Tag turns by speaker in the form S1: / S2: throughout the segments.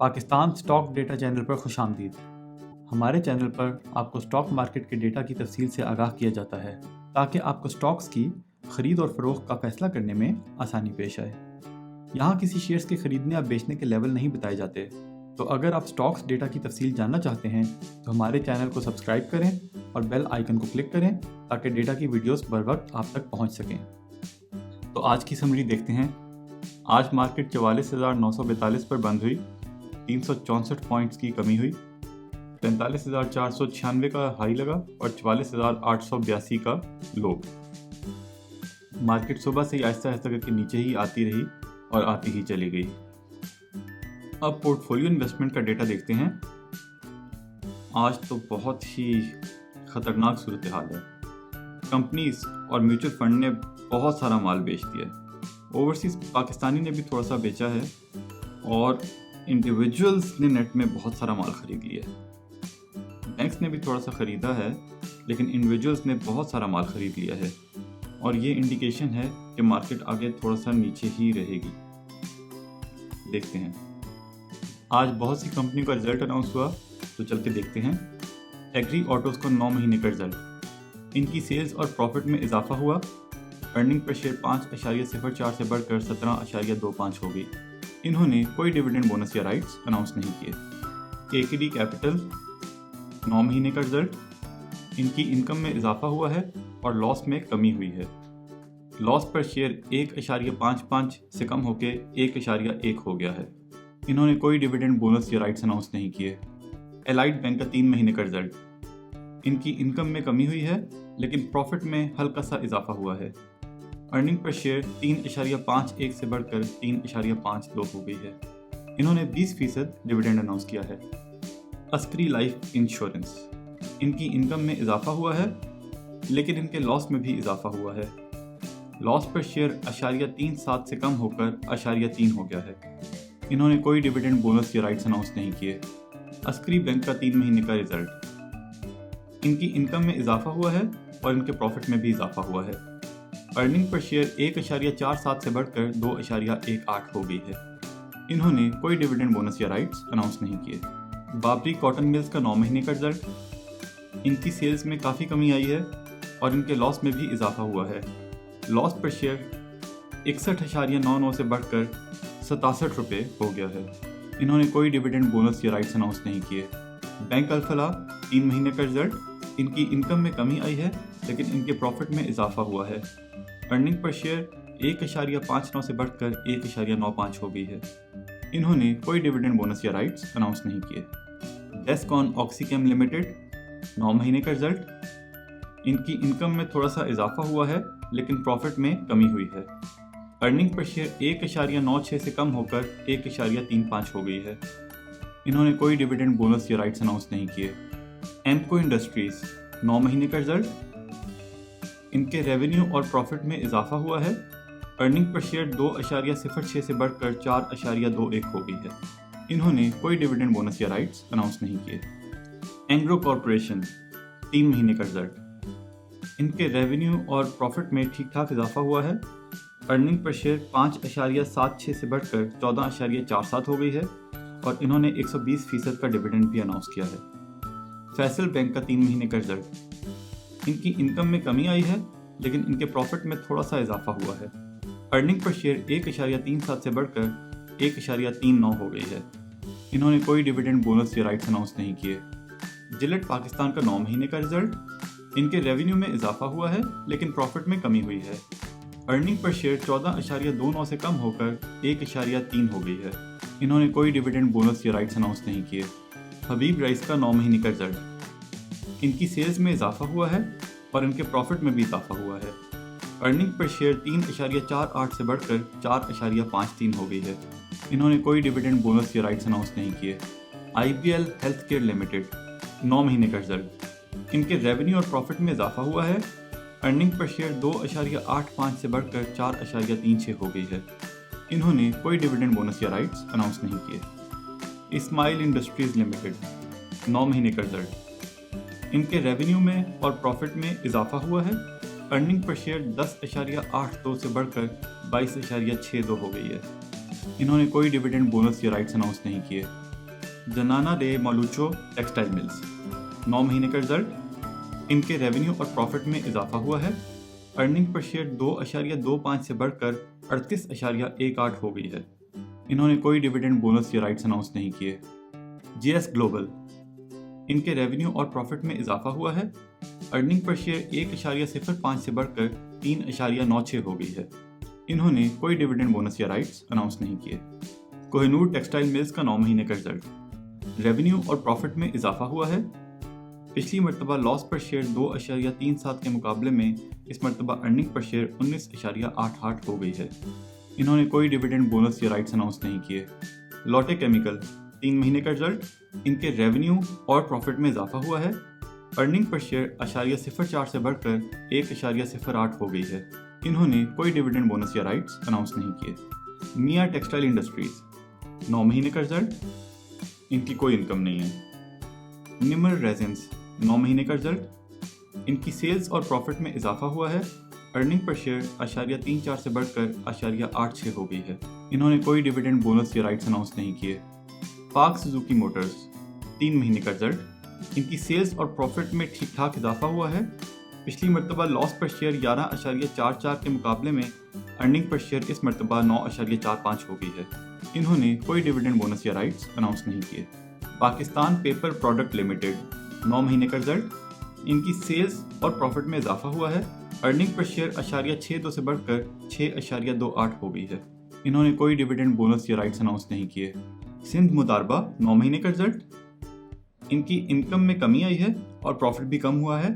S1: Pakistan stock data channel पर खुशामदीद। हमारे channel पर आपको स्टॉक मार्केट के डेटा की तफसील से आगाह किया जाता है ताकि आपको स्टॉक्स की खरीद और फरोख्त का फैसला करने में आसानी पेश आए। यहाँ किसी शेयर्स के खरीदने या बेचने के लेवल नहीं बताए जाते। तो अगर आप स्टॉक्स डेटा की तफसील जानना चाहते हैं तो हमारे चैनल को सब्सक्राइब करें और बेल आइकन को क्लिक करें ताकि डेटा की वीडियोस बर वक्त आप तक पहुँच सकें। तो आज की समरी देखते हैं। आज मार्केट 44,942 पर बंद हुई, 364 पॉइंट्स की कमी हुई, 45,496 का हाई लगा और 44,882 का लो। मार्केट सुबह से आहिस्ता आहिस्ता करके नीचे ही आती रही और आती ही चली गई। अब पोर्टफोलियो इन्वेस्टमेंट का डेटा देखते हैं। आज तो बहुत ही खतरनाक सूरत हाल है। कंपनीज और म्यूचुअल फंड ने बहुत सारा माल बेच दिया। ओवरसीज पाकिस्तानी ने भी थोड़ा सा बेचा है और इंडिविजुअल्स ने नेट में बहुत सारा माल खरीद लिया है। बैंक्स ने भी थोड़ा सा खरीदा है लेकिन इंडिविजुअल्स ने बहुत सारा माल खरीद लिया है और ये इंडिकेशन है कि मार्केट आगे थोड़ा सा नीचे ही रहेगी। देखते हैं। आज बहुत सी कंपनियों का रिजल्ट अनाउंस हुआ तो चल के देखते हैं। एग्री ऑटोज़ को 9 महीने का रिजल्ट, इनकी सेल्स और प्रॉफिट में इजाफा हुआ। अर्निंग पर शेयर 5.04 से बढ़कर 17.25 हो गई। इन्होंने कोई डिविडेंड बोनस या राइट्स अनाउंस नहीं किए। केकेडी कैपिटल 9 महीने का रिजल्ट, इनकी इनकम में इजाफा हुआ है और लॉस में कमी हुई है। लॉस पर शेयर 1.55 से कम होकर 1.1 हो गया है। इन्होंने कोई डिविडेंड बोनस या राइट्स अनाउंस नहीं किए। एलाइड बैंक का 3 महीने का रिजल्ट, इनकी इनकम में कमी हुई है लेकिन प्रॉफिट में हल्का सा इजाफा हुआ है। अर्निंग पर शेयर 3.51 से बढ़कर 3.52 हो गई है। इन्होंने 20% डिविडेंड अनाउंस किया है। अस्करी लाइफ इंश्योरेंस, इनकी इनकम में इजाफा हुआ है लेकिन इनके लॉस में भी इजाफा हुआ है। लॉस पर शेयर 0.37 से कम होकर 0.3 हो गया है। इन्होंने कोई डिविडेंड बोनस या राइट्स अनाउंस नहीं किए। अस्करी बैंक का 3 महीने का रिजल्ट, इनकी इनकम में इजाफा हुआ है और इनके प्रॉफिट में भी इजाफा हुआ है। अर्निंग पर शेयर 1.47 से बढ़कर 2.18 हो गई है। इन्होंने कोई डिविडेंड बोनस या राइट्स अनाउंस नहीं किए। बाबरी कॉटन मिल्स का 9 महीने का रिजल्ट, इनकी सेल्स में काफ़ी कमी आई है और इनके लॉस में भी इजाफा हुआ है। लॉस पर शेयर 61.99 से बढ़कर 67 रुपये हो गया है। इन्होंने कोई डिविडेंड बोनस या राइट्स अनाउंस नहीं किए। बैंक अल-फलाह 3 महीने का रिजल्ट, इनकी इनकम में कमी आई है लेकिन इनके प्रॉफिट में इजाफा हुआ है। अर्निंग पर शेयर 1.59 से बढ़कर 1.95 हो गई है। इन्होंने कोई डिविडेंड बोनस या राइट्स अनाउंस नहीं किए। डेस्कॉन ऑक्सीकेम लिमिटेड 9 महीने का रिजल्ट, इनकी इनकम में थोड़ा सा इजाफा हुआ है लेकिन प्रॉफिट में कमी हुई है। अर्निंग पर शेयर 1.96 से कम होकर 1.35 हो गई है। इन्होंने कोई डिविडेंड बोनस या राइट्स अनाउंस नहीं किए। एमको इंडस्ट्रीज 9 महीने का रिजल्ट, इनके रेवेन्यू और प्रॉफिट में इजाफा हुआ है। अर्निंग पर शेयर 2.06 से बढ़कर 4.21 हो गई है। इन्होंने कोई डिविडेंड बोनस या राइट्स अनाउंस नहीं किए। एंग्रो कॉरपोरेशन 3 महीने का रिजल्ट, इनके रेवेन्यू और प्रॉफिट में ठीक ठाक इजाफा हुआ है। अर्निंग पर शेयर 5.76 से बढ़कर 14.47 हो गई है और इन्होंने 120% का डिविडेंड भी अनाउंस किया है। फैसल बैंक का 3 महीने का रिजल्ट, इनकी इनकम में कमी आई है लेकिन इनके प्रॉफिट में थोड़ा सा इजाफा हुआ है। अर्निंग पर शेयर 1.37 से बढ़कर 1.39 हो गई है। इन्होंने कोई डिविडेंड बोनस या राइट्स अनाउंस नहीं किए। जिलेट पाकिस्तान का 9 महीने का रिजल्ट, इनके रेवेन्यू में इजाफा हुआ है लेकिन प्रॉफिट में कमी हुई है। अर्निंग पर शेयर 14.29 से कम होकर 1.3 हो गई है। इन्होंने कोई डिविडेंड बोनस या राइट्स अनाउंस नहीं किए। हबीब राइस का 9 महीने का रिजल्ट, इनकी सेल्स में इजाफा हुआ है और इनके प्रॉफिट में भी इजाफा हुआ है। अर्निंग पर शेयर 3.48 से बढ़कर 4.53 हो गई है। इन्होंने कोई डिविडेंड बोनस या राइट्स अनाउंस नहीं किए। IBL हेल्थ केयर लिमिटेड 9 महीने का रिजल्ट, इनके रेवेन्यू और प्रॉफिट में इजाफा हुआ है। अर्निंग पर शेयर 2.85 से बढ़कर 4.36 हो गई है। इन्होंने कोई डिविडेंड बोनस या राइट्स अनाउंस नहीं किए। इस्माइल इंडस्ट्रीज लिमिटेड 9 महीने का रिजल्ट, इनके रेवेन्यू में और प्रॉफिट में इजाफा हुआ है। अर्निंग पर शेयर 10.82 से बढ़कर 22.62 हो गई है। इन्होंने कोई डिविडेंड बोनस या राइट्स अनाउंस नहीं किए। जनाना डे मालूचो टेक्सटाइल मिल्स, 9 महीने का रिजल्ट, इनके रेवेन्यू और प्रॉफिट में इजाफा हुआ है। अर्निंग पर शेयर 2.25 से बढ़कर 38.18 हो गई है। इन्होंने कोई डिविडेंड बोनस या राइट्स अनाउंस नहीं किए। जीएस ग्लोबल, इनके रेवेन्यू और प्रॉफिट में इजाफा हुआ है। अर्निंग पर शेयर 1.05 से बढ़कर 3.96 हो गई है। इन्होंने कोई डिविडेंड बोनस या राइट्स अनाउंस नहीं किए। कोहिनूर टेक्सटाइल मिल्स का 9 महीने का रिजल्ट, रेवेन्यू और प्रॉफिट में इजाफा हुआ है। पिछली मरतबा लॉस पर शेयर 2.37 के मुकाबले में इस मरतबा अर्निंग पर शेयर 19.88 हो गई है। इन्होंने कोई डिविडेंड बोनस या राइट्स अनाउंस नहीं किए। लॉटे केमिकल, 3 महीने का रिजल्ट, इनके रेवेन्यू और प्रॉफिट में इजाफा हुआ है। अर्निंग पर शेयर 0.04 से बढ़कर 1.08 हो गई है। इन्होंने कोई डिविडेंड बोनस या राइट्स अनाउंस नहीं किए। मिया टेक्सटाइल इंडस्ट्रीज, 9 महीने का रिजल्ट, इनकी कोई इनकम नहीं है। निमर रेजिन्स, 9 महीने का रिजल्ट, इनकी सेल्स और प्रॉफिट में इजाफा हुआ है। अर्निंग पर शेयर 0.34 से बढ़कर 0.86 हो गई है। इन्होंने कोई डिविडेंड बोनस या राइट्स अनाउंस नहीं किए। पार्क सुजुकी मोटर्स, 3 महीने का रिजल्ट, इनकी सेल्स और प्रॉफिट में ठीक ठाक इजाफा हुआ है। पिछली मरतबा लॉस पर शेयर 11.44 के मुकाबले में अर्निंग पर शेयर इस मरतबा 9.45 हो गई है। इन्होंने कोई डिविडेंड बोनस या राइट्स अनाउंस नहीं किए। पाकिस्तान पेपर प्रोडक्ट लिमिटेड, 9 महीने का रिजल्ट, इनकी सेल्स और प्रॉफिट में इजाफा हुआ है। अर्निंग पर शेयर 0.62 से बढ़कर 6.28 हो गई है। इन्होंने कोई डिविडेंड बोनस या राइट्स अनाउंस नहीं किए। सिंध मुदारबा, 9 महीने का रिजल्ट, इनकी इनकम में कमी आई है और प्रॉफिट भी कम हुआ है।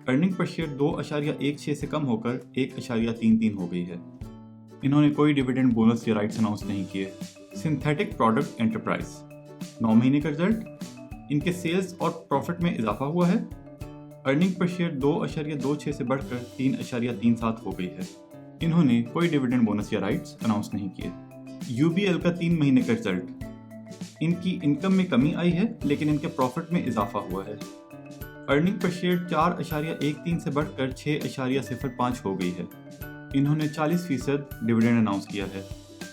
S1: अर्निंग पर शेयर 2.16 से कम होकर 1.33 हो गई है। इन्होंने कोई डिविडेंड बोनस या राइट्स अनाउंस नहीं किए। सिंथेटिक प्रोडक्ट एंटरप्राइज, 9 महीने का रिजल्ट, इनके सेल्स और प्रॉफिट में इजाफा हुआ है। अर्निंग पर शेयर 2.26 से बढ़कर 3.37 हो गई है। इन्होंने कोई डिविडेंड बोनस या राइट्स अनाउंस नहीं किए। यूबीएल का 3 महीने का रिजल्ट, इनकी इनकम में कमी आई है लेकिन इनके प्रॉफिट में इजाफा हुआ है। अर्निंग पर शेयर 4.13 से बढ़कर 6.05 हो गई है। इन्होंने 40% डिविडेंड अनाउंस किया है।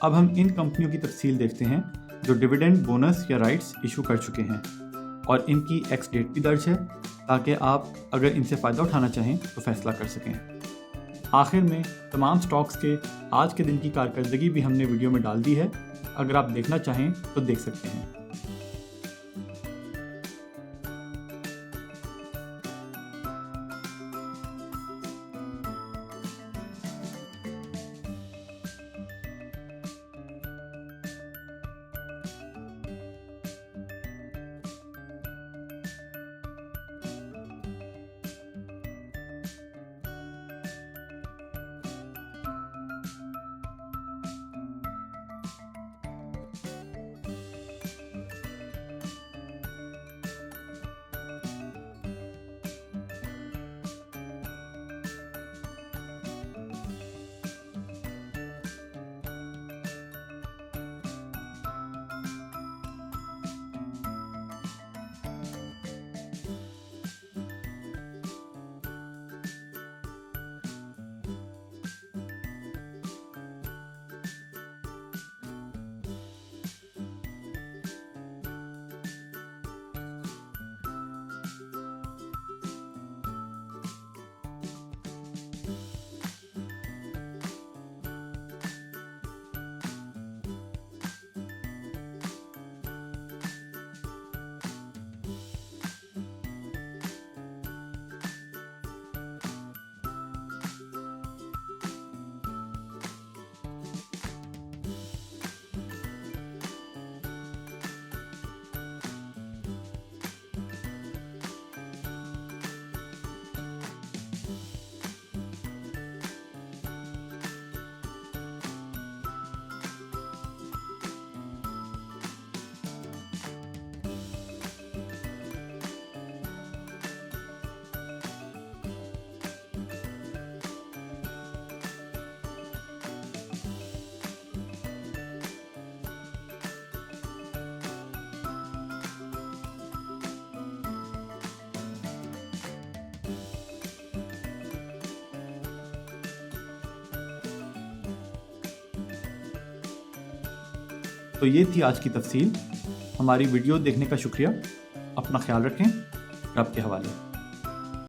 S1: अब हम इन कंपनियों की तफसील देखते हैं जो डिविडेंड बोनस या राइट्स इशू कर चुके हैं और इनकी एक्स डेट भी दर्ज है ताकि आप अगर इनसे फ़ायदा उठाना चाहें तो फैसला कर सकें। आखिर में तमाम स्टॉक्स के आज के दिन की कारकर्दगी भी हमने वीडियो में डाल दी है, अगर आप देखना चाहें तो देख सकते हैं। तो ये थी आज की तफसील। हमारी वीडियो देखने का शुक्रिया। अपना ख्याल रखें। आपके हवाले।